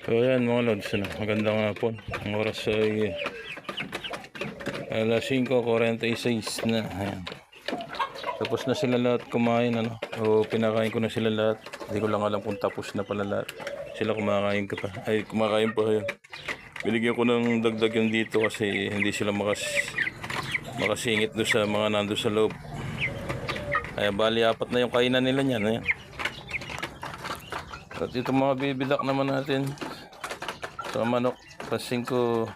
So ayan mga lods, magandang hapon. Ang oras ay alas 5:46 na. Ayan. Tapos na sila lahat kumain, o pinakain ko na sila lahat. Hindi ko lang alam kung tapos na pala lahat. Sila kumakain kumakain pa kayo. Binigyan ko ng dagdag yung dito kasi hindi sila makasingit doon sa mga nando sa loob. Kaya bali apat na yung kainan nila niyan. Ayan. At itong mga bibidak naman natin sa manok, kasing ko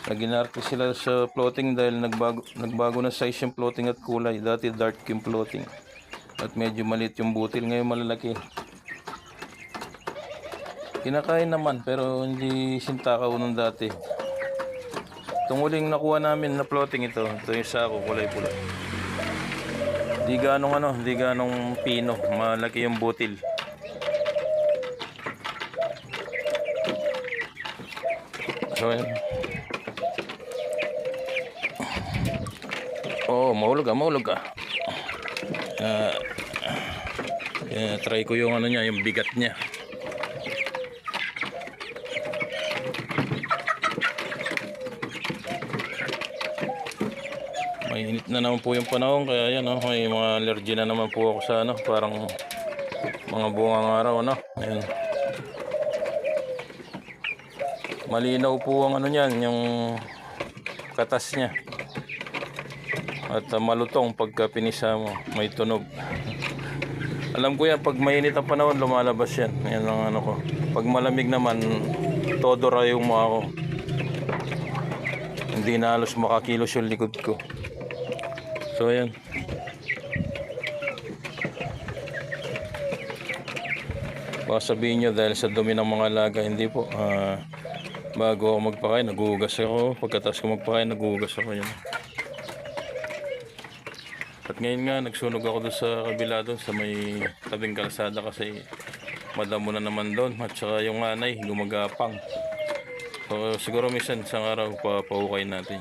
naginarte sila sa floating dahil nagbago na size yung floating at kulay. Dati dark yung floating at medyo maliit yung butil, ngayon malalaki. Kinakain naman pero hindi sintakaw nung dati. Itong huling nakuha namin na floating ito yung sako, kulay pula. Di ganong pino, malaki yung butil. So, mahulog ka. Try ko yung yung bigat niya. Mainit na naman po yung panahon, kaya yan, may mga allergy na naman po ako sa parang mga bungang araw, Ayan. Malinaw po ang niyan, yung katas niya. At malutong pagka pinisa mo, may tunog. Alam ko yan, pag mainit ang panahon, lumalabas yan. Yan ang ko. Pag malamig naman, todo rayo mo ako. Hindi na halos makakilos yung likod ko. So ayan. Baka sabihin nyo dahil sa dumi ng mga alaga, hindi po. Bago ako magpakain, naguhugas ako. Pagkatapos ko magpakain, naguhugas ako yun. At ngayon nga, nagsunog ako doon sa kabila doon, sa may tabing kalsada kasi madamo na naman doon. At saka yung nanay, gumagapang. So siguro minsan isang araw papahukayin natin.